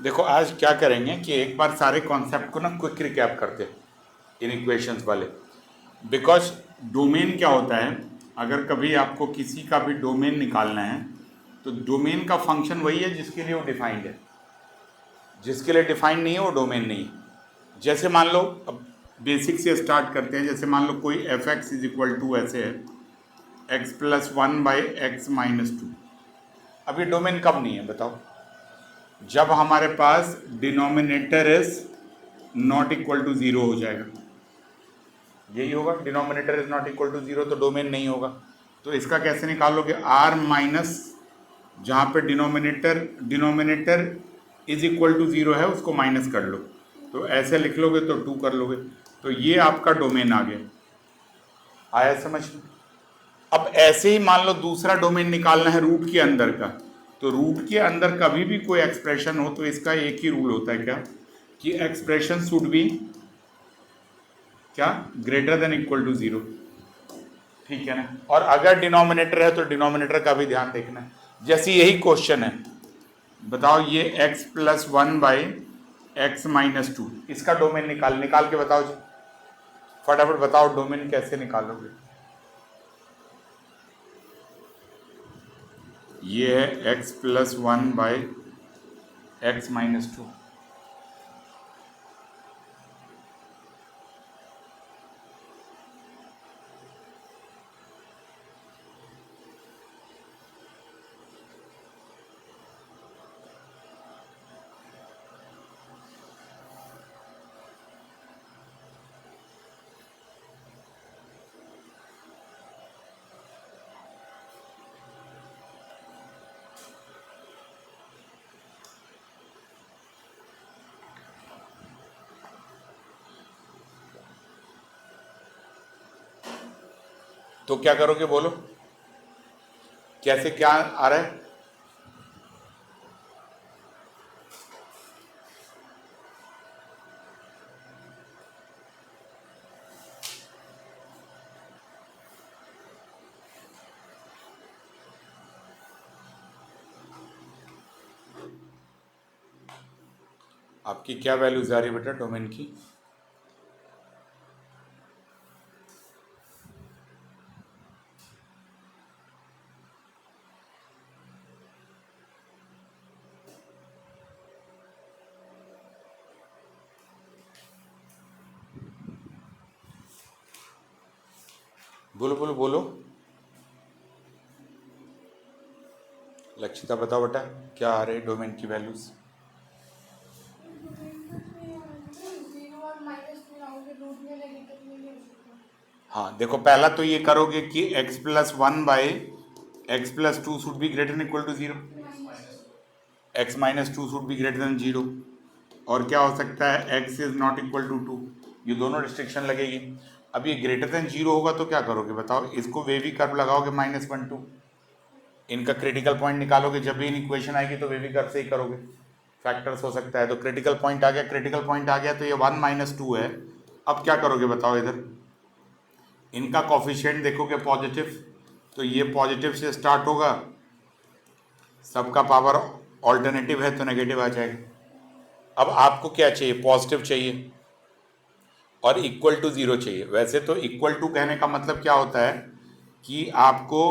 देखो आज क्या करेंगे कि एक बार सारे कॉन्सेप्ट को ना क्विक रिकैप करते हैं इन इक्वेशंस वाले। बिकॉज डोमेन क्या होता है, अगर कभी आपको किसी का भी डोमेन निकालना है तो डोमेन का फंक्शन वही है जिसके लिए वो डिफाइंड है, जिसके लिए डिफाइंड नहीं है वो डोमेन नहीं है। जैसे मान लो, अब बेसिक से स्टार्ट करते हैं। जैसे मान लो कोई f x is equal to ऐसे है x plus one by x minus two. अब ये डोमेन कब नहीं है बताओ? जब हमारे पास denominator is not equal to zero हो जाएगा। यही होगा, denominator is not equal to zero तो डोमेन नहीं होगा। तो इसका कैसे निकालोगे? आर माइनस, जहाँ पे denominator is equal to zero है उसको माइनस कर लो, तो ऐसे लिख लोगे तो टू कर लोगे, तो ये आपका डोमेन आ गया। आया समझ में? अब ऐसे ही मान लो दूसरा डोमेन निकालना है रूट के अंदर का, तो रूट के अंदर कभी भी कोई एक्सप्रेशन हो तो इसका एक ही रूल होता है, क्या? कि एक्सप्रेशन शुड बी क्या? Greater than equal to zero. ठीक है ना? और अगर डिनोमिनेटर है तो डिनोमिनेटर का भी ध्यान देखना है। जैसे यही क्वेश्चन है, बताओ ये x plus one by x minus to, इसका डोमेन निकाल के बताओ जी, फटाफट बताओ डोमेन कैसे निकालोगे? ये है x plus one by x minus to. तो क्या करोगे बोलो, कैसे क्या आ रहा है? आपकी क्या वैल्यूज आ रही है बेटा डोमेन की? बोलो बोलो बोलो, लक्षिता बताओ बेटा क्या आ रही है डोमेन की वैल्यूज? हाँ देखो, पहला तो ये करोगे कि x plus one by x plus two should be greater than equal to zero, x minus two should be greater than zero. और क्या हो सकता है? x is not equal to two, ये दोनों रिस्ट्रिक्शन लगेगी। अब ये ग्रेटर देन जीरो होगा तो क्या करोगे बताओ? इसको वेवी कर्व लगाओगे माइनस वन टू, इनका क्रिटिकल पॉइंट निकालोगे। जब भी इन इक्वेशन आएगी तो वेवी कर्व से ही करोगे, फैक्टर्स हो सकता है। तो क्रिटिकल पॉइंट आ गया, क्रिटिकल पॉइंट आ गया तो ये वन माइनस टू है। अब क्या करोगे बताओ? इधर इनका कॉफिशिएंट देखोगे पॉजिटिव, तो ये पॉजिटिव से स्टार्ट होगा, सबका पावर ऑल्टरनेटिव है तो नेगेटिव आ जाएगा। अब आपको क्या चाहिए? पॉजिटिव चाहिए और इक्वल टू ज़ीरो चाहिए। वैसे तो इक्वल टू कहने का मतलब क्या होता है कि आपको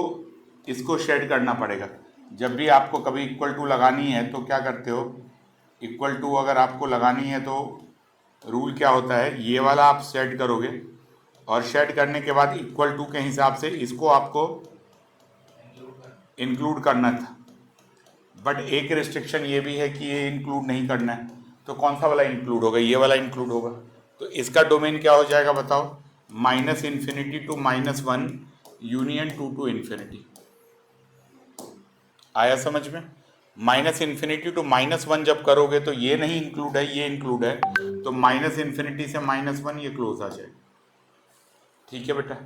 इसको शेड करना पड़ेगा। जब भी आपको कभी इक्वल टू लगानी है तो क्या करते हो? इक्वल टू अगर आपको लगानी है तो रूल क्या होता है, ये वाला आप सेट करोगे और शेड करने के बाद इक्वल टू के हिसाब से इसको आपको इंक्लूड करना था। बट एक रिस्ट्रिक्शन ये भी है कि ये इंक्लूड नहीं करना है, तो कौन सा वाला इंक्लूड होगा? ये वाला इंक्लूड होगा। तो इसका डोमेन क्या हो जाएगा बताओ? Minus infinity to minus one union two to infinity. आया समझ में? Minus infinity to minus one जब करोगे तो ये नहीं इंक्लूड है, ये इंक्लूड है, तो माइनस इन्फिनिटी से माइनस वन ये क्लोज आ जाएगा। ठीक है बेटा,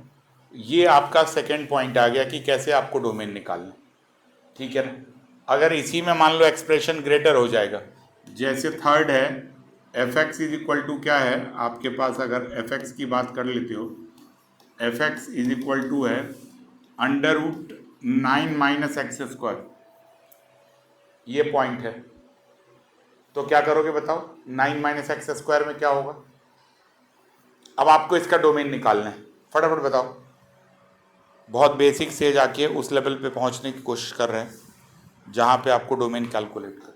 ये आपका सेकेंड पॉइंट आ गया कि कैसे आपको डोमेन निकालना। ठीक है ना? अगर इसी में मान लो एक्सप्रेशन ग्रेटर हो जाएगा, जैसे थर्ड है f x is equal to क्या है आपके पास? अगर एफ एक्स की बात कर लेते हो, f x is equal to है under root nine minus x square, ये पॉइंट है। तो क्या करोगे बताओ, 9 माइनस एक्स स्क्वायर में क्या होगा। अब आपको इसका डोमेन निकालना है, फटाफट बताओ। बहुत बेसिक से जाके उस लेवल पे पहुंचने की कोशिश कर रहे हैं जहां पे आपको डोमेन कैलकुलेट कर।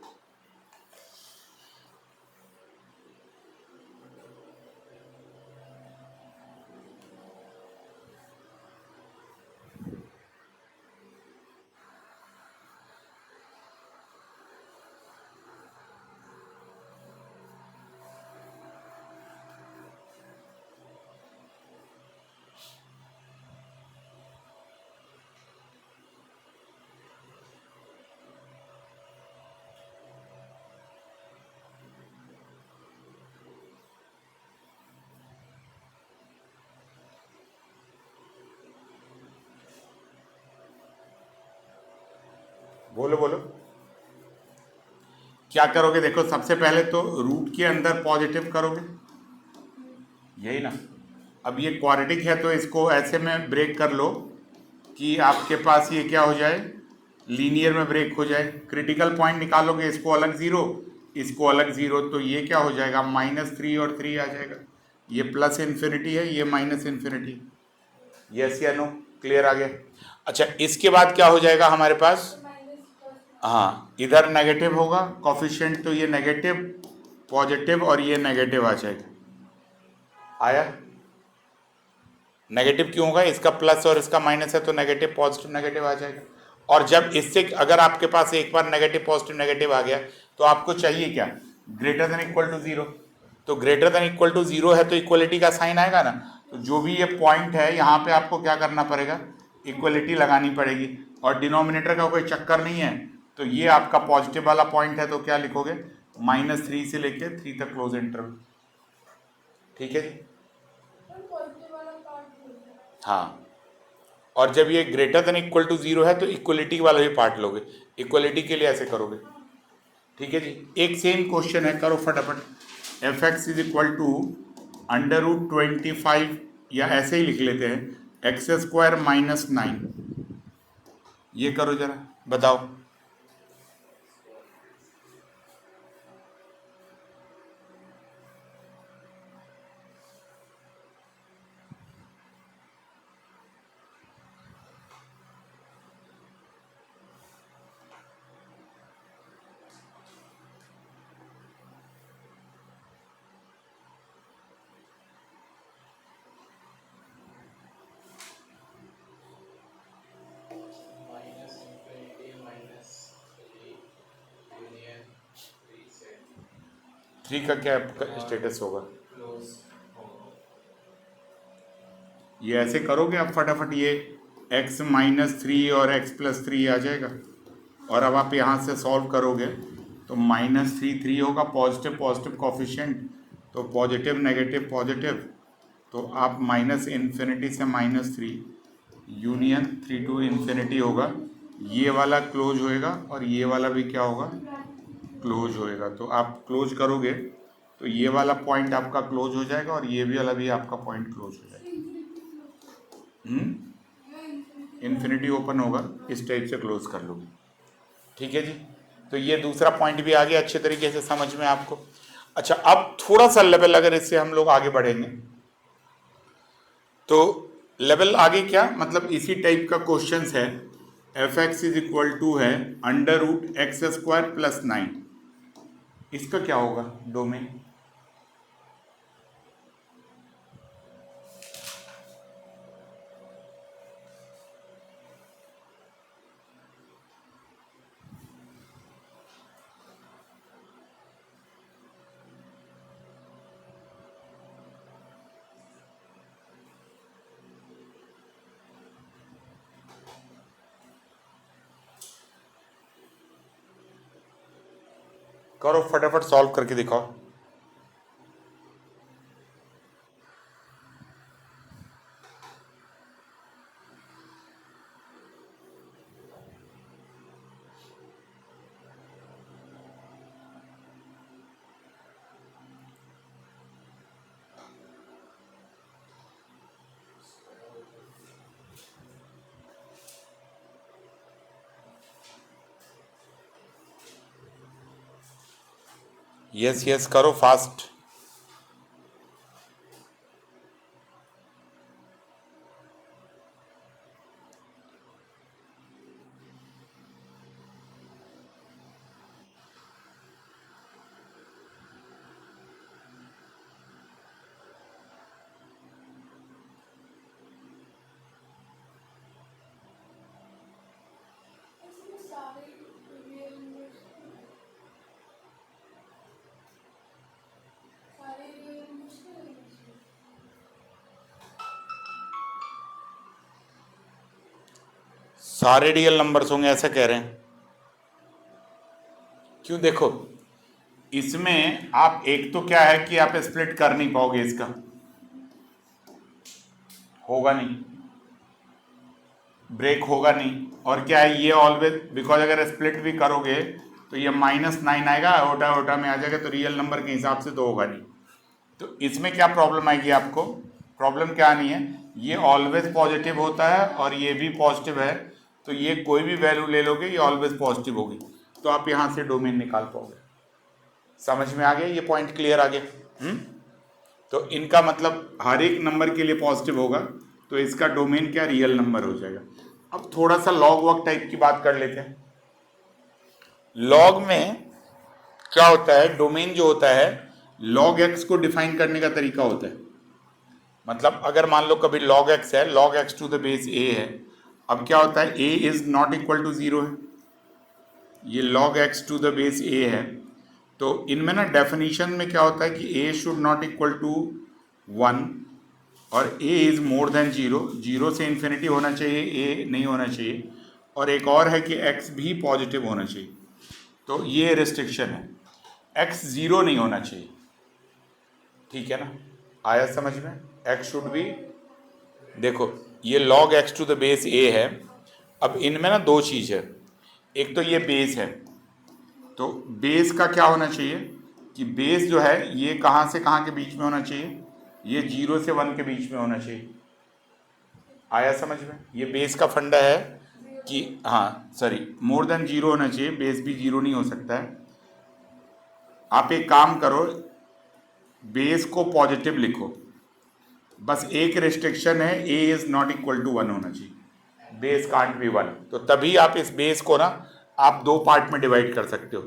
बोलो बोलो, क्या करोगे। देखो सबसे पहले तो रूट के अंदर पॉजिटिव करोगे, यही ना। अब ये क्वाड्रेटिक है तो इसको ऐसे में ब्रेक कर लो कि आपके पास ये क्या हो जाए, लीनियर में ब्रेक हो जाए। क्रिटिकल पॉइंट निकालोगे, इसको अलग ज़ीरो, इसको अलग ज़ीरो, तो ये क्या हो जाएगा, -3 और 3 आ जाएगा। ये प्लस इन्फिनिटी है, ये माइनस इन्फिनिटी। यस या नो, क्लियर आ गया। अच्छा, इसके बाद क्या हो जाएगा हमारे पास, हाँ इधर नेगेटिव होगा कॉफिशिएंट, तो ये नेगेटिव पॉजिटिव और ये नेगेटिव आ जाएगा। आया, नेगेटिव क्यों होगा, इसका प्लस और इसका माइनस है तो नेगेटिव पॉजिटिव नेगेटिव आ जाएगा। और जब इससे अगर आपके पास एक बार नेगेटिव पॉजिटिव नेगेटिव आ गया तो आपको चाहिए क्या, greater than equal to zero. तो greater than equal to zero है तो इक्वलिटी का साइन आएगा ना। तो जो भी ये पॉइंट है यहाँ पे आपको क्या करना पड़ेगा, इक्वलिटी लगानी पड़ेगी। और डिनोमिनेटर का कोई चक्कर नहीं है, तो ये आपका पॉजिटिव वाला पॉइंट है तो क्या लिखोगे, -3 से लेके 3 तक क्लोज इंटरवल। ठीक है जी, हाँ। और जब ये greater than equal to zero है तो इक्वलिटी वाला भी पार्ट लोगे, इक्वलिटी के लिए ऐसे करोगे। ठीक है जी, एक सेम क्वेश्चन है, करो फटाफट। F x is equal to √25, या ऐसे ही लिख लेते हैं x² -9। ये करो जरा, बताओ। थ्री का क्या स्टेटस होगा, ये ऐसे करोगे आप फटाफट, ये x -3 और x+3 आ जाएगा। और अब आप यहाँ से सॉल्व करोगे तो -3 3 होगा, पॉजिटिव पॉजिटिव कॉफिशिएंट, तो पॉजिटिव नेगेटिव पॉजिटिव, तो आप -इन्फिनिटी से -3 यूनियन 3 टू इन्फिनिटी होगा। ये वाला क्लोज होएगा और ये वाला भी क्या होगा, क्लोज होएगा। तो आप क्लोज करोगे तो ये वाला पॉइंट आपका क्लोज हो जाएगा और ये भी वाला भी आपका पॉइंट क्लोज हो जाएगा। इन्फिनिटी ओपन होगा, इस टाइप से क्लोज कर लोगे। ठीक है जी, तो ये दूसरा पॉइंट भी आ गया अच्छे तरीके से समझ में आपको। अच्छा, अब थोड़ा सा लेवल अगर इससे हम लोग आगे बढ़ेंगे तो लेवल आगे क्या, मतलब इसी टाइप का क्वेश्चन है। F x is equal to है √x² + 9, इसका क्या होगा डोमेन। करो फटाफट, सॉल्व करके दिखाओ। यस यस करो फास्ट। सारे रियल नंबर्स होंगे ऐसा कह रहे हैं? क्यों, देखो इसमें आप एक तो क्या है कि आप स्प्लिट कर नहीं पाओगे, इसका होगा नहीं, ब्रेक होगा नहीं। और क्या है, ये ऑलवेज, बिकॉज अगर स्प्लिट भी करोगे तो ये -9 आएगा, ओटा ओटा में आ जाएगा, तो रियल नंबर के हिसाब से तो होगा नहीं। तो इसमें क्या प्रॉब्लम आएगी आपको? प्रॉब्लम क्या आनी है, ये ऑलवेज पॉजिटिव होता है और ये भी पॉजिटिव है, तो ये कोई भी वैल्यू ले लोगे ये ऑलवेज पॉजिटिव होगी, तो आप यहाँ से डोमेन निकाल पाओगे। समझ में आ गया? ये पॉइंट क्लियर आ गया? तो इनका मतलब हर एक नंबर के लिए पॉजिटिव होगा, तो इसका डोमेन क्या, रियल नंबर हो जाएगा। अब थोड़ा सा लॉग वर्क टाइप की बात कर लेते हैं। लॉग में क्या होता है, डोमेन जो होता है लॉग एक्स को डिफाइन करने का तरीका होता है। मतलब अगर मान लो कभी लॉग एक्स है, log x to the base a है, अब क्या होता है, a is not equal to 0 है, ये log x to the base a है, तो इनमें ना डेफिनेशन में क्या होता है कि ए शुड नॉट इक्वल टू 1 और ए इज मोर देन 0, 0 से इन्फिनिटी होना चाहिए, ए नहीं होना चाहिए, और एक और है कि एक्स भी पॉजिटिव होना चाहिए। तो ये रिस्ट्रिक्शन है, एक्स 0 नहीं होना चाहिए, ठीक है ना? आया समझ में? एक्स शुड भी, देखो ये log x to the base a है, अब इनमें ना दो चीज़ है, एक तो ये बेस है, तो बेस का क्या होना चाहिए कि बेस जो है ये कहाँ से कहाँ के बीच में होना चाहिए, ये 0 से 1 के बीच में होना चाहिए। आया समझ में? ये बेस का फंडा है कि हाँ सॉरी, मोर देन 0 होना चाहिए, बेस भी 0 नहीं हो सकता है। आप एक काम करो, बेस को पॉजिटिव लिखो, बस एक रिस्ट्रिक्शन है, a is not equal to 1 होना चाहिए, बेस कांट बी 1। तो तभी आप इस बेस को ना आप दो पार्ट में डिवाइड कर सकते हो,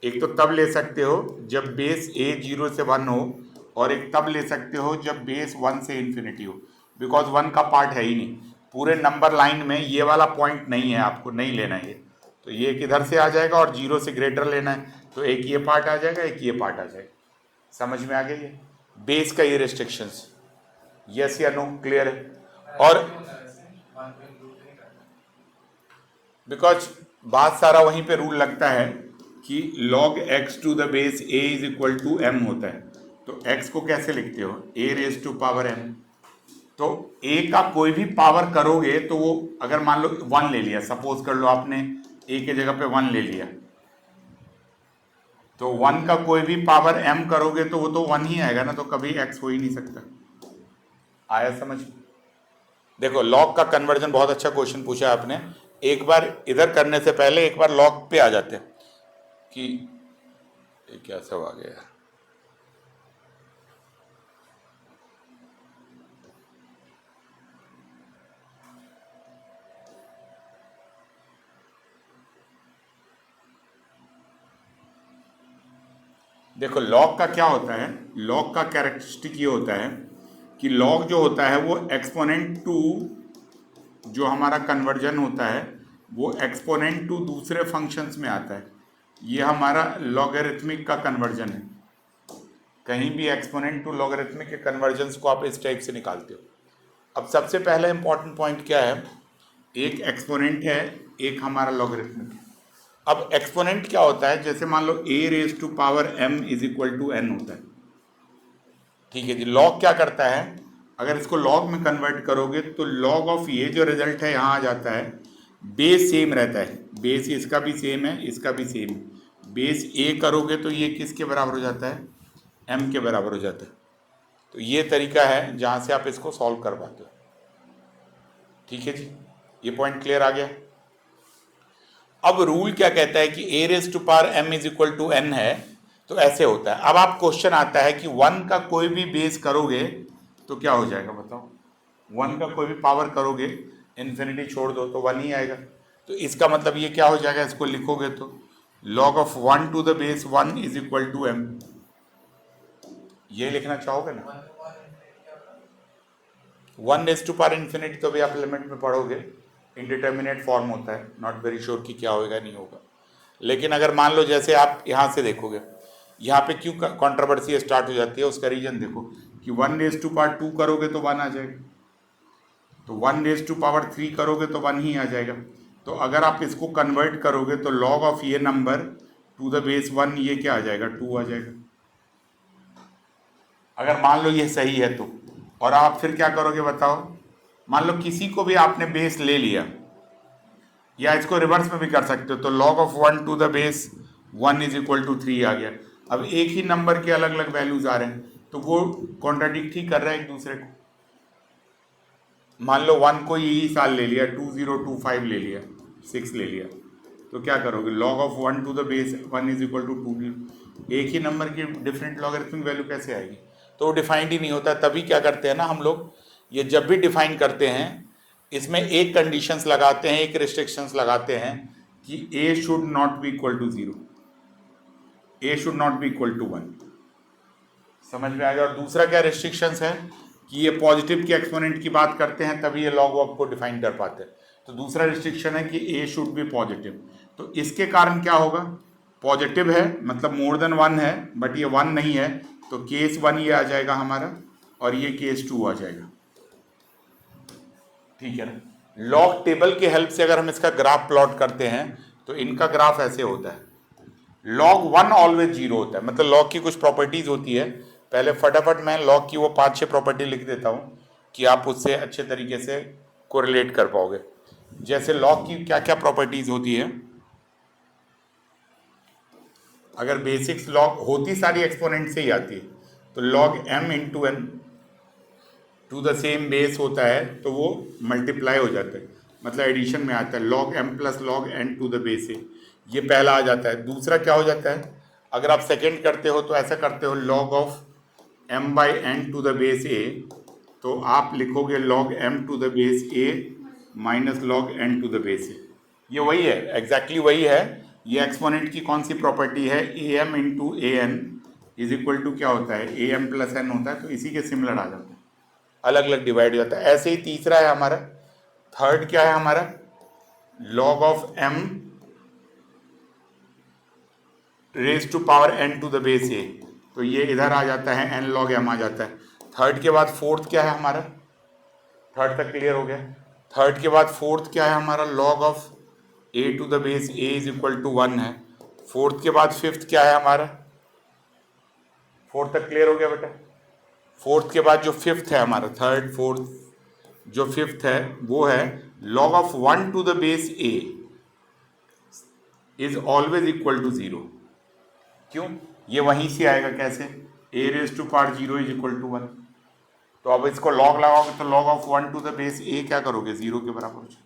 एक तो तब ले सकते हो जब बेस ए 0 से 1 हो, और एक तब ले सकते हो जब बेस 1 से इन्फिनिटी हो, बिकॉज 1 का पार्ट है ही नहीं पूरे नंबर लाइन में, ये वाला पॉइंट नहीं है, आपको नहीं लेना है ये, तो ये किधर से आ जाएगा, और 0 से ग्रेटर लेना है, तो एक ये पार्ट आ जाएगा, एक ये पार्ट आ जाएगा। समझ में आ गया ये बेस का ये रिस्ट्रिक्शंस? यस या नो, क्लियर है? और बिकॉज बात सारा वहीं पे रूल लगता है कि log x to the base a is equal to m होता है, तो x को कैसे लिखते हो, a raise to power m, तो a का कोई भी पावर करोगे तो वो, अगर मान लो 1 ले लिया, सपोज कर लो आपने a के जगह पे 1 ले लिया, तो 1 का कोई भी पावर m करोगे तो वो तो 1 ही आएगा ना, तो कभी x हो ही नहीं सकता। आया समझ? देखो लॉग का कन्वर्जन बहुत अच्छा क्वेश्चन पूछा आपने, एक बार इधर करने से पहले एक बार लॉग पे आ जाते हैं कि ये क्या सब आ गया। देखो लॉग का क्या होता है, लॉग का कैरेक्टरिस्टिक ये होता है कि लॉग जो होता है वो एक्सपोनेंट टू, जो हमारा कन्वर्जन होता है वो एक्सपोनेंट टू दूसरे फंक्शंस में आता है, ये हमारा लॉगरिथमिक का कन्वर्जन है। कहीं भी एक्सपोनेंट टू लॉगरिथमिक के कन्वर्जन्स को आप इस टाइप से निकालते हो। अब सबसे पहला इंपॉर्टेंट पॉइंट क्या है, एक एक्सपोनेंट है, एक हमारा लॉगरिथमिक है। अब एक्सपोनेंट क्या होता है, जैसे मान लो a raise to power m is equal to n होता है, ठीक है जी। लॉग क्या करता है, अगर इसको लॉग में कन्वर्ट करोगे तो लॉग ऑफ ये जो रिजल्ट है यहाँ आ जाता है, बेस सेम रहता है, बेस इसका भी सेम है, इसका भी सेम है, बेस a करोगे तो ये किसके बराबर हो जाता है, m के बराबर हो जाता है। तो ये तरीका है जहाँ से आप इसको सॉल्व कर पाते हो, ठीक है जी। ये पॉइंट क्लियर आ गया। अब रूल क्या कहता है कि a raise to power m is equal to n है, तो ऐसे होता है। अब आप क्वेश्चन आता है कि 1 का कोई भी बेस करोगे तो क्या हो जाएगा बताओ। 1 का कोई भी पावर करोगे, इन्फिनिटी छोड़ दो तो 1 ही आएगा। तो इसका मतलब ये क्या हो जाएगा, इसको लिखोगे तो log of 1 to the base 1 is equal to m। ये लिखना चाहोगे ना, 1 रेज टू पावर इन्फिनिटी, तो भी आप लिमिट में पढ़ोगे, इंडिटर्मिनेट फॉर्म होता है, नॉट वेरी श्योर कि क्या होगा नहीं होगा। लेकिन अगर मान लो जैसे आप यहाँ से देखोगे, यहाँ पे क्यों कंट्रोवर्सी स्टार्ट हो जाती है, उसका रीजन देखो कि 1 रेज टू पावर 2 करोगे तो 1 आ जाएगा, तो 1 रेज टू पावर 3 करोगे तो 1 ही आ जाएगा। तो अगर आप इसको कन्वर्ट करोगे तो लॉग ऑफ ये नंबर टू द बेस 1 ये क्या आ जाएगा, 2 आ जाएगा, अगर मान लो ये सही है तो। और आप फिर क्या करोगे बताओ, मान लो किसी को भी आपने बेस ले लिया, या इसको रिवर्स में भी कर सकते हो, तो log of 1 to the base 1 is equal to 3 आ गया। अब एक ही नंबर के अलग अलग वैल्यूज आ रहे हैं तो वो कॉन्ट्राडिक्ट ही कर रहा है एक दूसरे को। मान लो 1 को यही साल ले लिया, 2025 ले लिया, 6 ले लिया, तो क्या करोगे, log of 1 to the base 1 is equal to 2। एक ही नंबर की डिफरेंट लॉगरिथमिक वैल्यू कैसे आएगी, तो वो डिफाइंड ही नहीं होता। तभी क्या करते हैं ना हम लोग, ये जब भी डिफाइन करते हैं इसमें एक कंडीशंस लगाते हैं, एक रिस्ट्रिक्शंस लगाते हैं कि a should not be equal to 0, a should not be equal to 1। समझ में आ गया। और दूसरा क्या रिस्ट्रिक्शंस है कि ये पॉजिटिव के एक्सपोनेंट की बात करते हैं तभी ये लॉग ऑफ को डिफाइन कर पाते हैं। तो दूसरा रिस्ट्रिक्शन है कि a शुड बी पॉजिटिव। तो इसके कारण क्या होगा, पॉजिटिव है मतलब मोर देन 1 है, बट ये 1 नहीं है, तो केस 1 ये आ जाएगा हमारा, और ये केस 2 आ जाएगा। ठीक है ना। लॉग टेबल की हेल्प से अगर हम इसका ग्राफ प्लॉट करते हैं तो इनका ग्राफ ऐसे होता है, log 1 ऑलवेज 0 होता है, मतलब लॉग की कुछ प्रॉपर्टीज होती है। पहले फटाफट मैं लॉग की वो 5-6 प्रॉपर्टी लिख देता हूँ कि आप उससे अच्छे तरीके से कोरिलेट कर पाओगे। जैसे लॉग की क्या क्या प्रॉपर्टीज होती है, अगर बेसिक्स लॉग होती सारी एक्सपोनेंट से ही आती है, तो log m into n to the same base होता है तो वो मल्टीप्लाई हो जाता है, मतलब एडिशन में आता है, log m plus log n to the base a, ये पहला आ जाता है। दूसरा क्या हो जाता है, अगर आप सेकेंड करते हो तो ऐसा करते हो log of m by n to the base a, तो आप लिखोगे log m to the base a minus log n to the base a. ये वही है, एग्जैक्टली वही है। ये एक्सपोनेंट की कौन सी प्रॉपर्टी है, a m into a n is equal to क्या होता है, ए एम प्लस एन होता है, तो इसी के सिमिलर आ जाता है, अलग अलग डिवाइड हो जाता है। ऐसे ही तीसरा है हमारा, थर्ड क्या है हमारा, log of m raise to power n to the base a, तो ये इधर आ जाता है n log m आ जाता है। थर्ड के बाद फोर्थ क्या है हमारा, थर्ड तक क्लियर हो गया। थर्ड के बाद फोर्थ क्या है हमारा, log of a to the base a is equal to 1 है। फोर्थ के बाद फिफ्थ क्या है हमारा, फोर्थ तक क्लियर हो गया बेटा। फोर्थ के बाद जो फिफ्थ है हमारा, थर्ड फोर्थ जो फिफ्थ है वो है log of 1 to the base a is always equal to 0। क्यों, ये वहीं से आएगा, कैसे, a raise to power 0 is equal to 1। तो अब इसको log लगाओगे तो log of 1 to the base a क्या करोगे, 0 के बराबर हो जाए।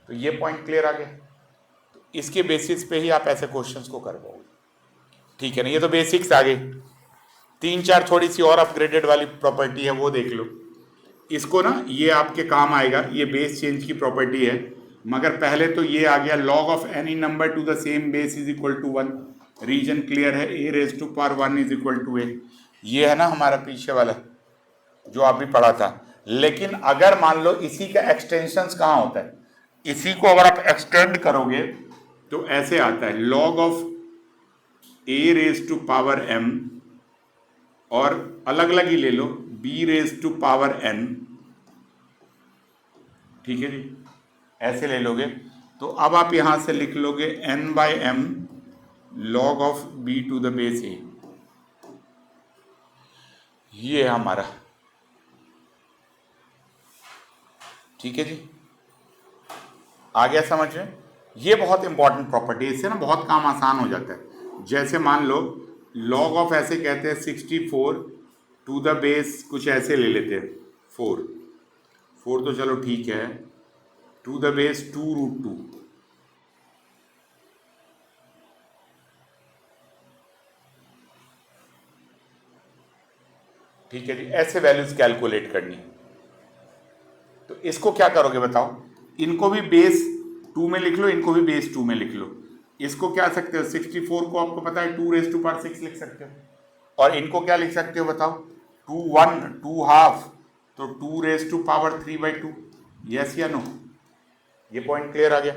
तो ये पॉइंट क्लियर आ गया। तो इसके बेसिस पे ही आप ऐसे क्वेश्चंस को कर पाओगे। ठीक है ना, ये तो बेसिक्स आ गई। 3-4 थोड़ी सी और अपग्रेडेड वाली प्रॉपर्टी है, वो देख लो। इसको ना ये आपके काम आएगा, ये बेस चेंज की प्रॉपर्टी है, मगर पहले तो ये आ गया log of any number to the same base is equal to 1। Reason clear है, a raise to power 1 is equal to a। ये है ना हमारा पीछे वाला जो आप भी पढ़ा था। लेकिन अगर मान लो इसी का एक्सटेंशन कहाँ होता है, इसी को अगर आप एक्सटेंड करोगे तो ऐसे आता है log of a raise to power m, और अलग अलग ही ले लो, b raise to power n। ठीक है जी, ऐसे ले लोगे तो अब आप यहां से लिख लोगे n by m log of b to the base a। ये है हमारा, ठीक है जी, आ गया समझ में। ये बहुत इंपॉर्टेंट प्रॉपर्टी है, इससे ना बहुत काम आसान हो जाता है। जैसे मान लो log ऑफ ऐसे कहते हैं 64 टू द बेस, कुछ ऐसे ले लेते हैं 4 तो चलो ठीक है, टू द बेस 2√2। ठीक है जी, ऐसे वैल्यूज कैलकुलेट करनी। तो इसको क्या करोगे बताओ, इनको भी बेस 2 में लिख लो, इनको भी बेस 2 में लिख लो। इसको क्या सकते हो, 64 को आपको पता है 2 raised to power 6 लिख सकते हो, और इनको क्या लिख सकते हो बताओ, 2 हाफ, तो 2 raised to power 3/2। यस या नो, ये पॉइंट क्लियर आ गया।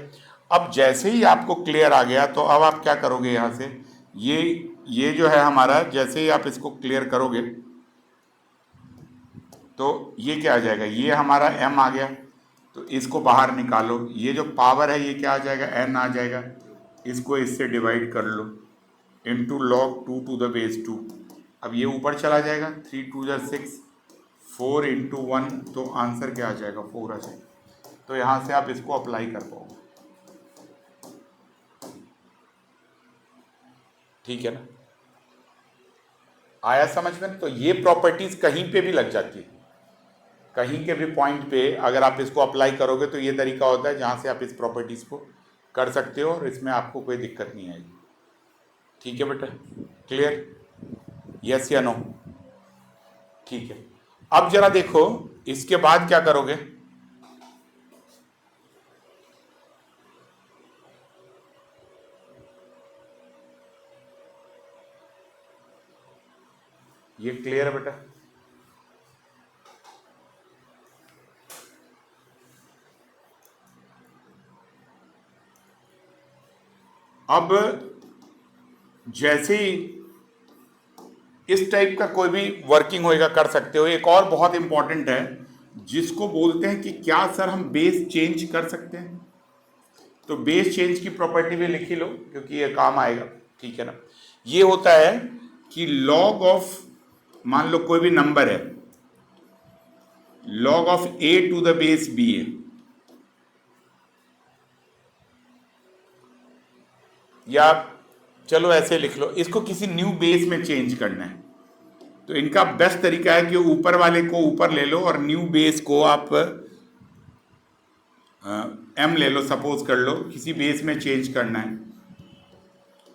अब जैसे ही आपको क्लियर आ गया तो अब आप क्या करोगे, यहां से ये जो है हमारा, जैसे ही आप इसको क्लियर करोगे तो ये क्या आ जाएगा, ये हमारा m आ गया, तो इसको बाहर निकालो, ये जो पावर है ये क्या आ जाएगा, n आ जाएगा, इसको इससे डिवाइड कर लो, into log 2 to the base 2। अब ये ऊपर चला जाएगा, 3 2 6, 4 into 1, तो आंसर क्या आ जाएगा, 4 आ जाएगा। तो यहाँ से आप इसको अप्लाई कर पाओगे, ठीक है ना, आया समझ में। तो ये प्रॉपर्टीज कहीं पे भी लग जाती है, कहीं के भी पॉइंट पे अगर आप इसको अप्लाई करोगे तो ये तरीका होता है जहाँ से आप इस प्रॉपर्टीज़ को कर सकते हो और इसमें आपको कोई दिक्कत नहीं आएगी। ठीक है बेटा, क्लियर, यस या नो, ठीक है। अब जरा देखो इसके बाद क्या करोगे, ये क्लियर है बेटा। अब जैसे ही इस टाइप का कोई भी वर्किंग होएगा कर सकते हो। एक और बहुत इंपॉर्टेंट है जिसको बोलते हैं कि क्या सर हम बेस चेंज कर सकते हैं, तो बेस चेंज की प्रॉपर्टी भी लिख ही लो क्योंकि ये काम आएगा, ठीक है ना। ये होता है कि लॉग ऑफ, मान लो कोई भी नंबर है, log of a to the base b है, या चलो ऐसे लिख लो, इसको किसी न्यू बेस में चेंज करना है तो इनका बेस्ट तरीका है कि ऊपर वाले को ऊपर ले लो और न्यू बेस को आप m ले लो, सपोज कर लो किसी बेस में चेंज करना है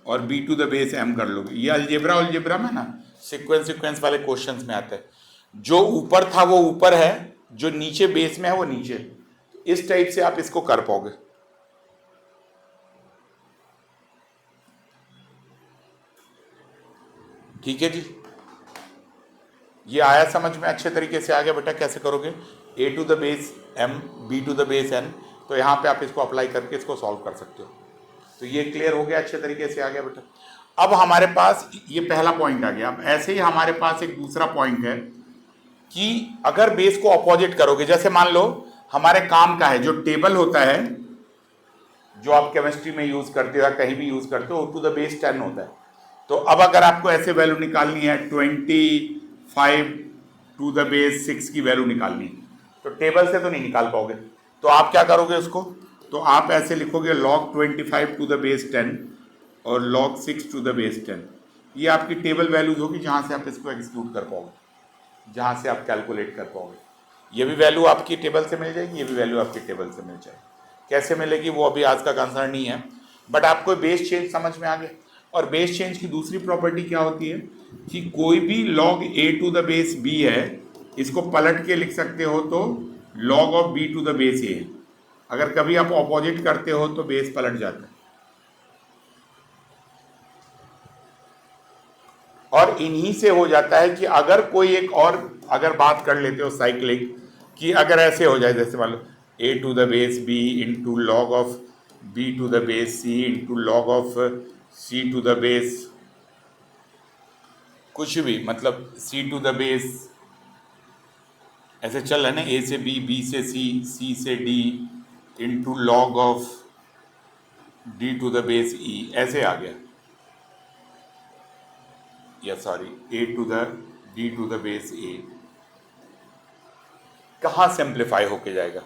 और b to the base m कर लो। ये अलजेब्रा में ना सीक्वेंस वाले क्वेश्चंस में आता है, जो ऊपर था वो ऊपर है, जो नीचे बेस में है वो नीचे। इस टाइप से आप इसको कर पाओगे, ठीक है जी। ये आया समझ में, अच्छे तरीके से आ गया बेटा। कैसे करोगे, a to the base m, b to the base n, तो यहाँ पे आप इसको अप्लाई करके इसको सॉल्व कर सकते हो। तो ये क्लियर हो गया, अच्छे तरीके से आ गया बेटा। अब हमारे पास ये पहला पॉइंट आ गया। अब ऐसे ही हमारे पास एक दूसरा पॉइंट है कि अगर बेस को अपोजिट करोगे, जैसे मान लो हमारे काम का है जो टेबल होता है, जो आप केमिस्ट्री में यूज करते हो या कहीं भी यूज करते हो, टू द बेस 10 होता है। तो अब अगर आपको ऐसे वैल्यू निकालनी है 25 टू द बेस 6 की वैल्यू निकालनी है, तो टेबल से तो नहीं निकाल पाओगे, तो आप क्या करोगे उसको, तो आप ऐसे लिखोगे log 25 टू द बेस 10 और log 6 टू द बेस 10। ये आपकी टेबल वैल्यूज होगी जहां से आप इसको एग्जीक्यूट कर पाओगे, जहां से आप कैलकुलेट कर पाओगे। ये भी वैल्यू आपकी टेबल से मिल जाएगी, ये भी वैल्यू आपकी टेबल से मिल जाएगी। कैसे मिलेगी वो अभी आज का कंसर्न नहीं है, बट आपको बेस चेंज समझ में आ गया। और बेस चेंज की दूसरी प्रॉपर्टी क्या होती है कि कोई भी log a to the base b है, इसको पलट के लिख सकते हो तो log of b to the base a है। अगर कभी आप ऑपोजिट करते हो तो बेस पलट जाता है। और इन्हीं से हो जाता है कि अगर कोई एक और अगर बात कर लेते हो साइक्लिक, कि अगर ऐसे हो जाए, जैसे मान लो a to the base b into log of b to the base c into log of c to the base कुछ भी, मतलब c टू द बेस, ऐसे चल रहा है ना, a से b, b से c, c से d into log of d to the base e, ऐसे आ गया, या sorry a to the d to the base a। कहाँ सिंप्लीफाई होके जाएगा,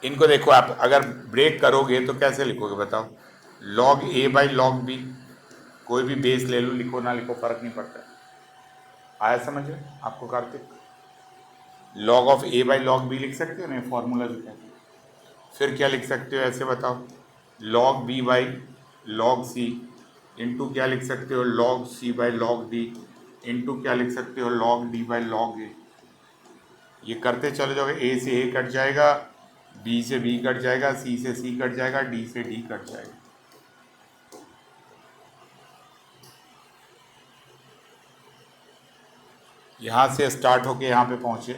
इनको देखो आप अगर ब्रेक करोगे तो कैसे लिखोगे बताओ, log a by log b, कोई भी बेस ले लो, लिखो ना लिखो फर्क नहीं पड़ता। आया समझ में आपको Kartik, log of a by log b लिख सकते हो ना, फॉर्मूला लिखा है। फिर क्या लिख सकते हो ऐसे बताओ, log b by log c into क्या लिख सकते हो, log c by log d into क्या लिख सकते हो, log d by log a। ये करते चले जाओगे, a से a कट जाएगा, b से b कट जाएगा, c से c कट जाएगा, d से d कट जाएगा। यहाँ से स्टार्ट होके यहाँ पे पहुँचे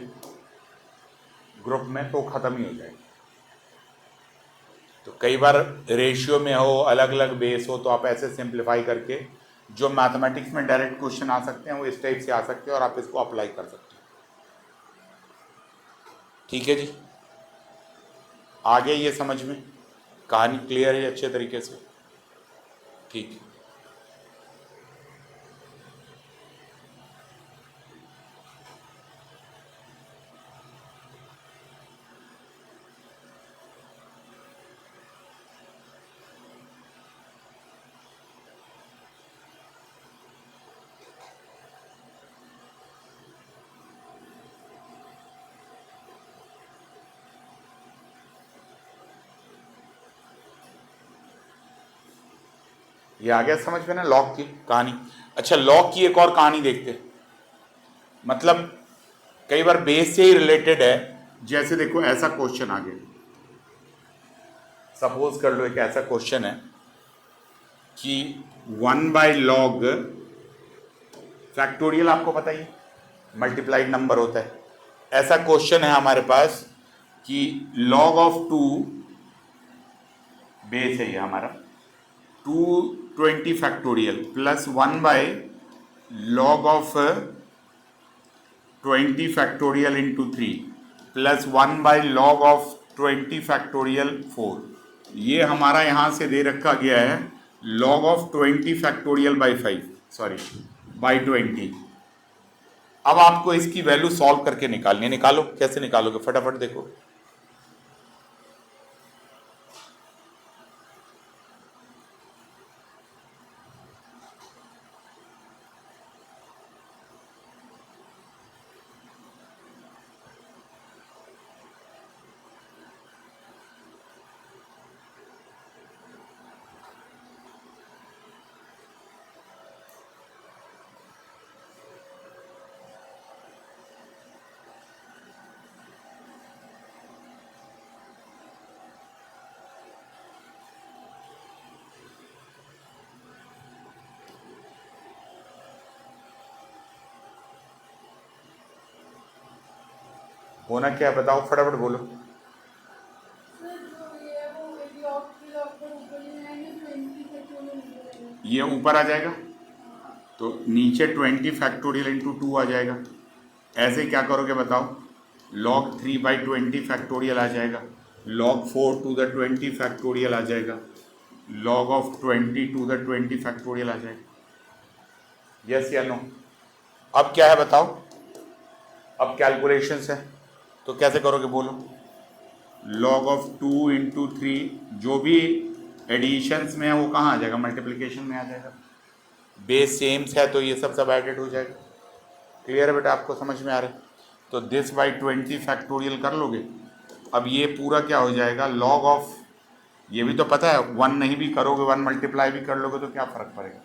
ग्रुप में तो ख़त्म ही हो जाएगा। तो कई बार रेशियो में हो, अलग अलग बेस हो, तो आप ऐसे सिंप्लीफाई करके जो मैथमेटिक्स में डायरेक्ट क्वेश्चन आ सकते हैं वो इस टाइप से आ सकते हैं और आप इसको अप्लाई कर सकते हो। ठीक है जी, आगे ये समझ में कहानी क्लियर है अच्छे तरीके से? ठीक है। ये आ गया समझ में ना लॉग की कहानी? अच्छा, लॉग की एक और कहानी देखते हैं। मतलब कई बार बेस से ही रिलेटेड है। जैसे देखो ऐसा क्वेश्चन आ गया, सपोज कर लो एक ऐसा क्वेश्चन है कि 1/log फैक्टोरियल, आपको पता ही मल्टीप्लाइड नंबर होता है। ऐसा क्वेश्चन है हमारे पास कि log ऑफ 2, बेस है ये हमारा, 220 factorial plus 1/log of 20 factorial into 3 plus 1/log of 20 factorial 4। ये हमारा यहाँ से दे रखा गया है log of 20 factorial by 5, sorry by 20। अब आपको इसकी वैल्यू सॉल्व करके निकालनी है। निकालो, कैसे निकालोगे फटाफट देखो। होना क्या है बताओ, फटाफट बोलो। ये ऊपर आ जाएगा तो नीचे 20 फैक्टोरियल इंटू 2 आ जाएगा। ऐसे क्या करोगे बताओ, log 3/20 फैक्टोरियल आ जाएगा, log 4 to the 20 फैक्टोरियल आ जाएगा, log of 20 to the 20 factorial आ जाएगा। यस या नो? अब क्या है बताओ, अब कैलकुलेशंस है तो कैसे करोगे बोलो। log ऑफ 2 इंटू 3, जो भी एडिशंस में है वो कहाँ आ जाएगा, मल्टीप्लिकेशन में आ जाएगा। बेस सेम्स है तो ये सब एडेड हो जाएगा। क्लियर है बेटा, आपको समझ में आ रहा है? तो दिस बाई 20 फैक्टोरियल कर लोगे। अब ये पूरा क्या हो जाएगा, log ऑफ, ये भी तो पता है 1 नहीं भी करोगे 1 मल्टीप्लाई भी कर लोगे तो क्या फ़र्क पड़ेगा।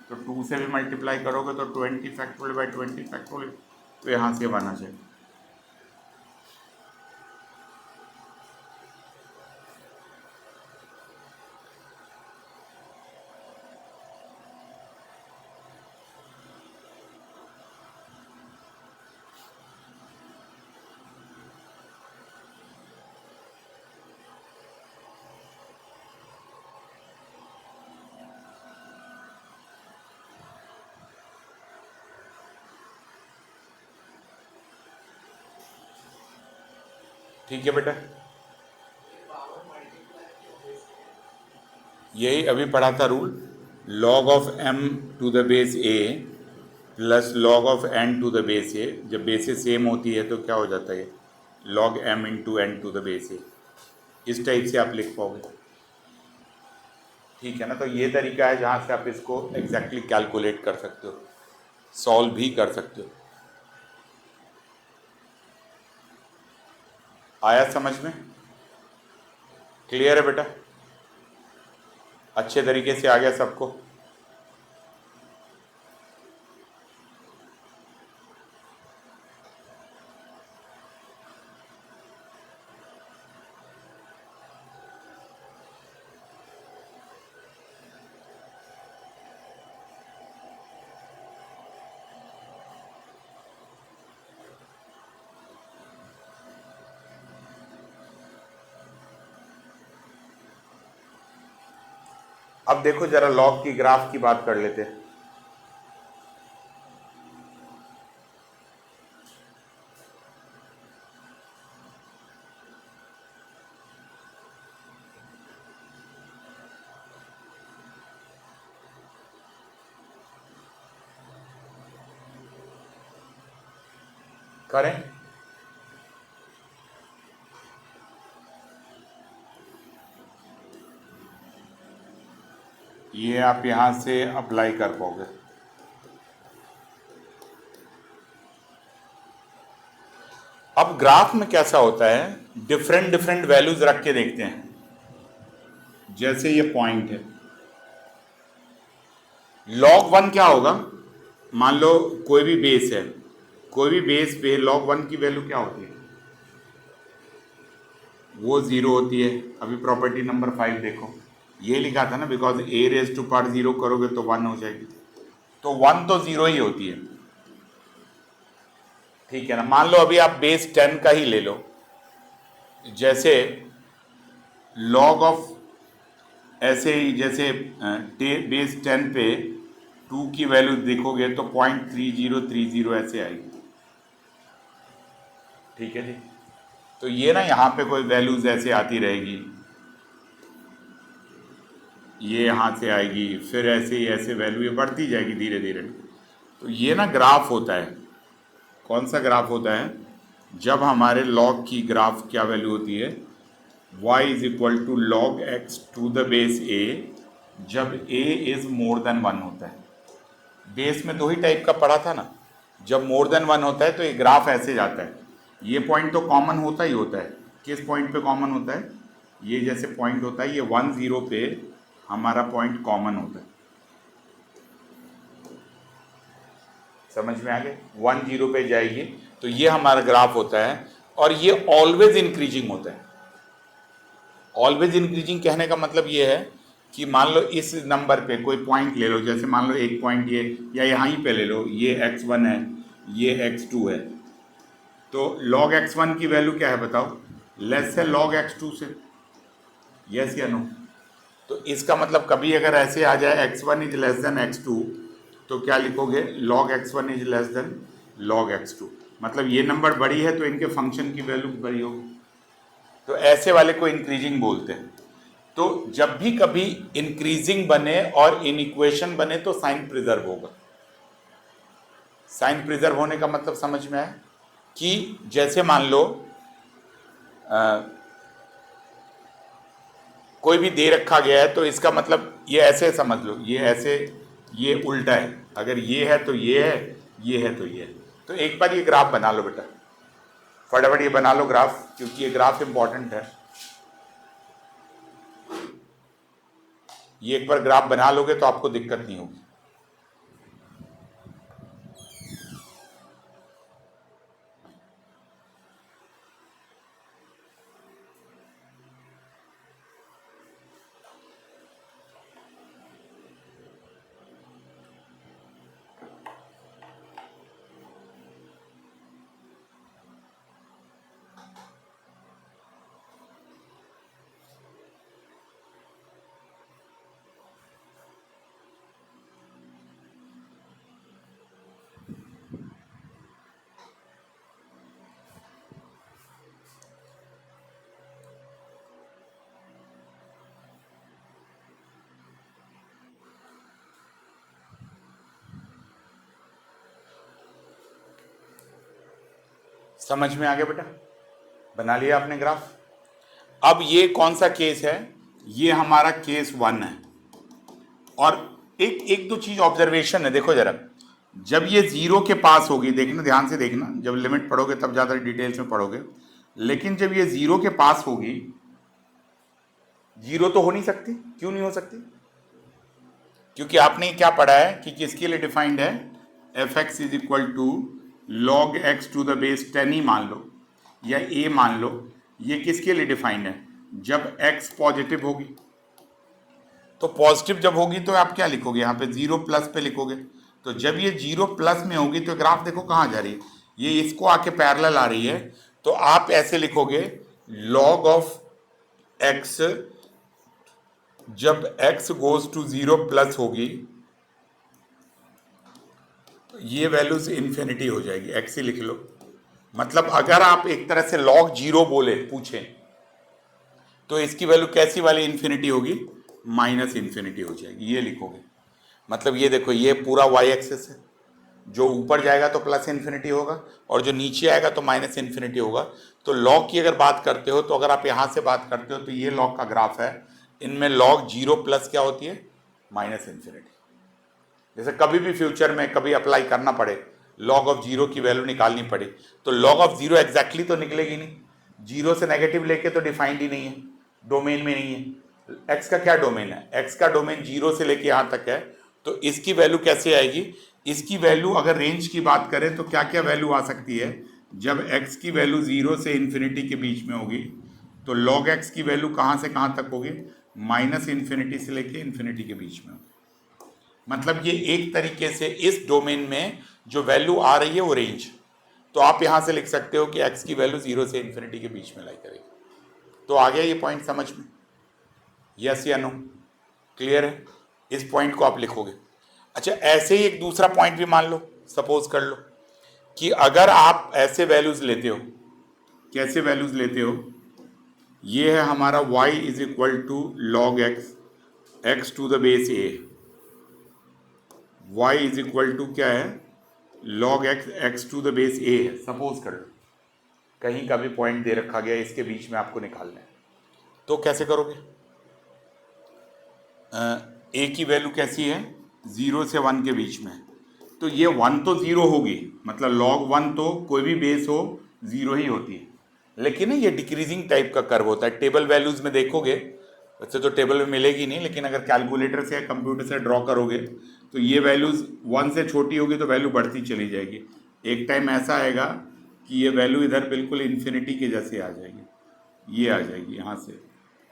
तो 2 से भी मल्टीप्लाई करोगे तो 20 फैक्टोरियल बाई 20 फैक्टोरियल, तो यहाँ से 1 आ जाएगा। ठीक है बेटा, यही अभी पढ़ा था rule, log of m to the base a plus log of n to the base a। जब बेसेस सेम होती है तो क्या हो जाता है, log m into n to the base a। इस टाइप से आप लिख पाओगे। ठीक है ना? तो ये तरीका है जहाँ से आप इसको एग्जैक्टली कैलकुलेट कर सकते हो, सॉल्व भी कर सकते हो। आया समझ में? क्लियर है बेटा? अच्छे तरीके से आ गया सबको? अब देखो जरा लॉग की ग्राफ की बात कर लेते हैं। करें, ये आप यहां से अप्लाई कर पाओगे। अब ग्राफ में कैसा होता है, डिफरेंट डिफरेंट वैल्यूज रख के देखते हैं। जैसे ये पॉइंट है, log 1 क्या होगा, मान लो कोई भी बेस है, कोई भी बेस पे log 1 की वैल्यू क्या होती है, वो 0 होती है। अभी प्रॉपर्टी नंबर 5 देखो, ये लिखा था ना, because a raise to power 0 करोगे तो 1 हो जाएगी, तो 1 तो 0 ही होती है, ठीक है ना। मान लो अभी आप बेस 10 का ही ले लो, जैसे log ऑफ ऐसे ही, जैसे बेस 10 पे 2 की वैल्यू देखोगे तो 0.3030 ऐसे आएगी, ठीक है जी। तो ये ना यहाँ पे कोई वैल्यूज ऐसे आती रहेगी, ये यहाँ से आएगी, फिर ऐसे ही ऐसे वैल्यू ये बढ़ती जाएगी धीरे धीरे। तो ये ना ग्राफ होता है, कौन सा ग्राफ होता है, जब हमारे लॉग की ग्राफ क्या वैल्यू होती है, y is equal to log x to the base a, जब a इज मोर देन 1 होता है। बेस में दो ही टाइप का पढ़ा था ना, जब मोर देन 1 होता है तो ये ग्राफ ऐसे जाता है। ये पॉइंट तो कॉमन होता ही होता है, किस पॉइंट पे कॉमन होता है, ये जैसे पॉइंट होता है, ये 1 0 पे हमारा पॉइंट कॉमन होता है, समझ में आ गया, 1 0 पे जाएगी तो ये हमारा ग्राफ होता है, और ये ऑलवेज इंक्रीजिंग होता है। ऑलवेज इंक्रीजिंग कहने का मतलब ये है कि मान लो इस नंबर पे कोई पॉइंट ले लो, जैसे मान लो एक पॉइंट ये, या यहाँ ही पे ले लो, ये x1 है, ये x2 है, तो log x1 की वैल्यू क्या है बताओ, लेस है log x2 से, यस या नो। तो इसका मतलब कभी अगर ऐसे आ जाए x1 is less than x2, तो क्या लिखोगे, log x1 is less than log x2, मतलब ये नंबर बड़ी है तो इनके फंक्शन की वैल्यू बड़ी होगी। तो ऐसे वाले को इंक्रीजिंग बोलते हैं। तो जब भी कभी इंक्रीजिंग बने और इन इक्वेशन बने तो साइन प्रिजर्व होगा। साइन प्रिजर्व होने का मतलब समझ में आया, कि जैसे मान लो कोई भी दे रखा गया है, तो इसका मतलब ये ऐसे समझ लो, ये ऐसे, ये उल्टा है, अगर ये है तो ये है, ये है तो ये है। तो एक बार ये ग्राफ बना लो बेटा, फटाफट ये बना लो ग्राफ, क्योंकि ये ग्राफ इंपॉर्टेंट है। ये एक बार ग्राफ बना लोगे तो आपको दिक्कत नहीं होगी। समझ में आ गया बेटा, बना लिया आपने ग्राफ। अब ये कौन सा केस है, ये हमारा केस 1 है। और एक एक दो चीज ऑब्जर्वेशन है, देखो जरा, जब ये 0 के पास होगी, देखना ध्यान से देखना, जब लिमिट पढ़ोगे तब ज़्यादा डिटेल्स में पढ़ोगे, लेकिन जब ये 0 के पास होगी, 0 तो हो नहीं सकती, क्यों नहीं हो सकती, क्योंकि आपने क्या पढ़ा है कि किसके लिए डिफाइंड है, f x is equal to log x to the base 10 ही मान लो, या a मान लो, ये किसके लिए डिफाइंड है, जब x पॉजिटिव होगी। तो पॉजिटिव जब होगी तो आप क्या लिखोगे, यहाँ पे 0 प्लस पे लिखोगे। तो जब ये 0 प्लस में होगी तो ग्राफ देखो कहाँ जा रही है, ये इसको आके पैरेलल आ रही है, तो आप ऐसे लिखोगे लॉग ऑफ x जब x गोज टू 0 प्लस होगी तो ये वैल्यूज इन्फिनिटी हो जाएगी, x ही लिख लो। मतलब अगर आप एक तरह से log 0 बोले पूछें तो इसकी वैल्यू कैसी वाली इन्फिनिटी होगी, माइनस इन्फिनिटी हो जाएगी, ये लिखोगे। मतलब ये देखो, ये पूरा y एक्सिस है, जो ऊपर जाएगा तो प्लस इन्फिनिटी होगा और जो नीचे आएगा तो माइनस इन्फिनिटी होगा। तो लॉग की अगर बात करते हो, तो अगर आप यहाँ से बात करते हो तो ये लॉग का ग्राफ है, इनमें लॉग 0 प्लस क्या होती है, माइनस इन्फिनिटी। जैसे कभी भी फ्यूचर में कभी अप्लाई करना पड़े, लॉग ऑफ 0 की वैल्यू निकालनी पड़ी, तो लॉग ऑफ 0 एग्जैक्टली तो निकलेगी नहीं, 0 से नेगेटिव लेके तो डिफाइंड ही नहीं है, डोमेन में नहीं है। एक्स का क्या डोमेन है, एक्स का डोमेन 0 से लेके यहाँ तक है, तो इसकी वैल्यू कैसे आएगी, इसकी वैल्यू अगर रेंज की बात करें तो क्या क्या वैल्यू आ सकती है, जब x की वैल्यू 0 से इन्फिनिटी के बीच में होगी तो log x की वैल्यू कहाँ से कहाँ तक होगी, माइनस इन्फिनिटी से लेके इन्फिनिटी के बीच में होगी। मतलब ये एक तरीके से इस डोमेन में जो वैल्यू आ रही है वो रेंज। तो आप यहाँ से लिख सकते हो कि x की वैल्यू 0 से इन्फिनिटी के बीच में लाई करेगी। तो आ गया ये पॉइंट समझ में, यस या नो, क्लियर है? इस पॉइंट को आप लिखोगे। अच्छा, ऐसे ही एक दूसरा पॉइंट भी मान लो, सपोज कर लो कि अगर आप ऐसे वैल्यूज लेते हो, कैसे वैल्यूज लेते हो, ये है हमारा y is equal to log x, x to the base a, y is equal to क्या है, log x, x to the base a है, सपोज कर लो। कहीं का भी पॉइंट दे रखा गया, इसके बीच में आपको निकालना है, तो कैसे करोगे? a की वैल्यू कैसी है, 0 से 1 के बीच में, तो ये 1 तो 0 होगी, मतलब log 1 तो कोई भी बेस हो 0 ही होती है, लेकिन ये डिक्रीजिंग टाइप का कर्व होता है। टेबल वैल्यूज में देखोगे, वैसे तो टेबल में मिलेगी नहीं, लेकिन अगर कैलकुलेटर से या कंप्यूटर से ड्रॉ करोगे तो ये वैल्यूज 1 से छोटी होगी तो वैल्यू बढ़ती चली जाएगी। एक टाइम ऐसा आएगा कि ये वैल्यू इधर बिल्कुल इन्फिनिटी के जैसे आ जाएगी, ये आ जाएगी यहाँ से,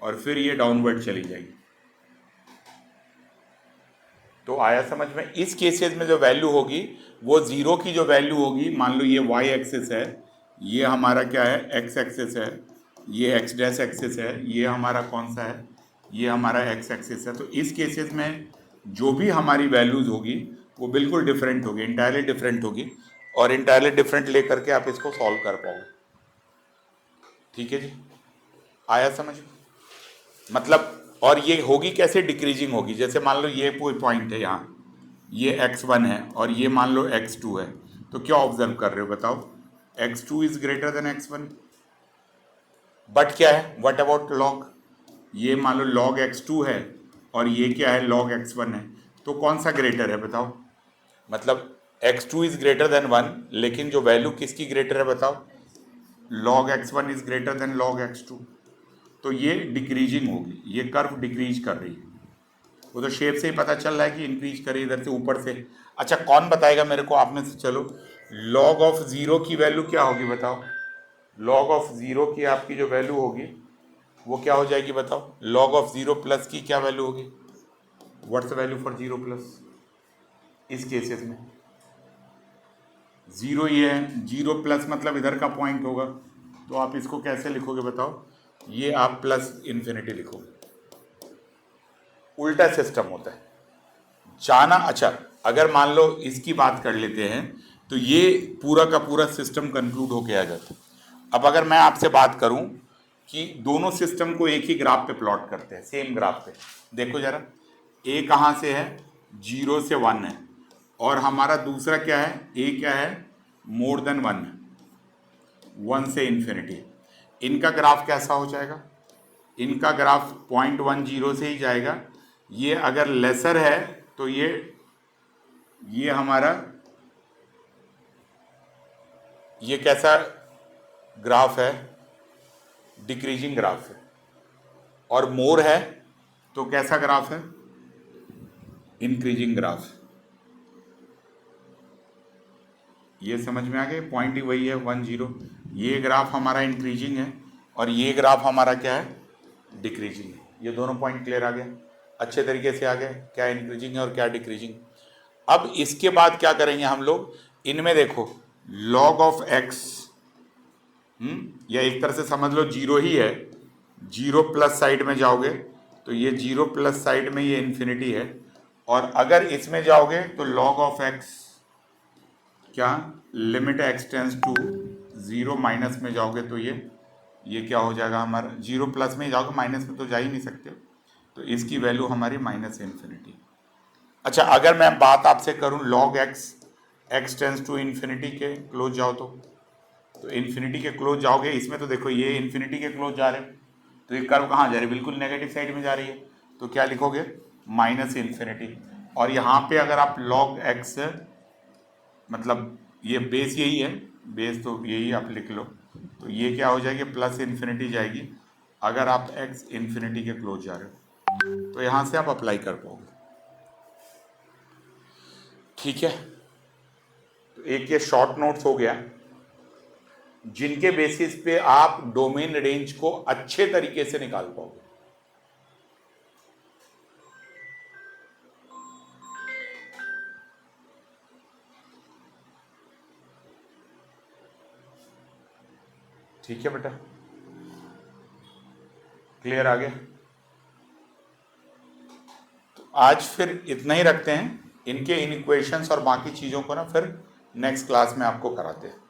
और फिर ये डाउनवर्ड चली जाएगी। तो आया समझ में? इस केसेस में जो वैल्यू होगी वो 0 की जो वैल्यू होगी, मान लो ये y एक्सिस है, ये हमारा क्या है, x एक्सिस है, ये x डैश एक्सिस है, ये हमारा कौन सा है, ये हमारा x एक्सिस है। तो इस केसेस में जो भी हमारी वैल्यूज होगी वो बिल्कुल डिफरेंट होगी, इंटायरली डिफरेंट होगी, और इंटायरली डिफरेंट लेकर के आप इसको सॉल्व कर पाओगे। ठीक है जी, आया समझ में? मतलब, और ये होगी कैसे, डिक्रीजिंग होगी। जैसे मान लो ये कोई पॉइंट है यहाँ, ये x1 है और ये मान लो x2 है, तो क्या ऑब्जर्व कर रहे हो बताओ, x2 is greater than x1, but क्या है, व्हाट अबाउट log, ये मान लो log x2 है और ये क्या है, log x1 है, तो कौन सा ग्रेटर है बताओ? मतलब x2 इज ग्रेटर देन 1, लेकिन जो वैल्यू किसकी ग्रेटर है बताओ, log x1 is greater than log x2, तो ये डिक्रीजिंग होगी, ये कर्व डिक्रीज कर रही है। वो तो शेप से ही पता चल रहा है कि इंक्रीज करे इधर से ऊपर से। अच्छा, कौन बताएगा मेरे को आप में से, चलो, log ऑफ 0 की वैल्यू क्या होगी बताओ, log ऑफ 0 की आपकी जो वैल्यू होगी वो क्या हो जाएगी बताओ, log ऑफ 0 प्लस की क्या वैल्यू होगी, what's the value for 0 plus? इस केसेस में 0 ये है, 0 प्लस मतलब इधर का पॉइंट होगा, तो आप इसको कैसे लिखोगे बताओ, ये आप प्लस इन्फिनिटी लिखोगे। उल्टा सिस्टम होता है जाना। अच्छा, अगर मान लो इसकी बात कर लेते हैं तो ये पूरा का पूरा सिस्टम कंक्लूड होके आ जाता है। अब अगर मैं आपसे बात करूं कि दोनों सिस्टम को एक ही ग्राफ पे प्लॉट करते हैं, सेम ग्राफ पे, देखो जरा, ए कहाँ से है, 0 से 1 है, और हमारा दूसरा क्या है, ए क्या है, मोर देन 1 है, 1 से इन्फिनिटी। इनका ग्राफ कैसा हो जाएगा, इनका ग्राफ 0.10 से ही जाएगा। ये अगर लेसर है तो ये हमारा ये कैसा ग्राफ है, डिक्रीजिंग ग्राफ है, और मोर है तो कैसा ग्राफ है, इंक्रीजिंग ग्राफ। ये समझ में आ गया, पॉइंट ही वही है 10। ये ग्राफ हमारा इंक्रीजिंग है और ये ग्राफ हमारा क्या है, डिक्रीजिंग है। ये दोनों पॉइंट क्लियर आ गए, अच्छे तरीके से आ गए, क्या इंक्रीजिंग है और क्या डिक्रीजिंग। अब इसके बाद क्या करेंगे हम लोग, इनमें देखो log ऑफ x, या एक तरह से समझ लो 0 ही है, 0 प्लस साइड में जाओगे तो ये 0 प्लस साइड में ये इन्फिनिटी है, और अगर इसमें जाओगे तो log ऑफ x क्या limit x tends to 0 minus में जाओगे तो ये क्या हो जाएगा हमारा, 0 प्लस में ही जाओगे, माइनस में तो जा ही नहीं सकते, तो इसकी वैल्यू हमारी माइनस इन्फिनिटी। अच्छा, अगर मैं बात आपसे करूं log x tends to infinity के क्लोज जाओ तो इन्फिनिटी के क्लोज जाओगे, इसमें तो देखो ये इन्फिनिटी के क्लोज जा रहे हैं, तो ये कर्व कहाँ जा रही है, बिल्कुल नेगेटिव साइड में जा रही है, तो क्या लिखोगे माइनस इन्फिनिटी। और यहाँ पे अगर आप log x, मतलब ये बेस यही है, बेस तो यही आप लिख लो, तो ये क्या हो जाएगी प्लस इन्फिनिटी जाएगी अगर आप x इन्फिनिटी के क्लोज जा रहे हो, तो यहाँ से आप अप्लाई कर पाओगे। ठीक है, तो एक ये शॉर्ट नोट्स हो गया जिनके बेसिस पे आप डोमेन रेंज को अच्छे तरीके से निकाल पाओगे। ठीक है बेटा, क्लियर आ गया? तो आज फिर इतना ही रखते हैं, इनके इन इक्वेशंस और बाकी चीज़ों को ना फिर नेक्स्ट क्लास में आपको कराते हैं।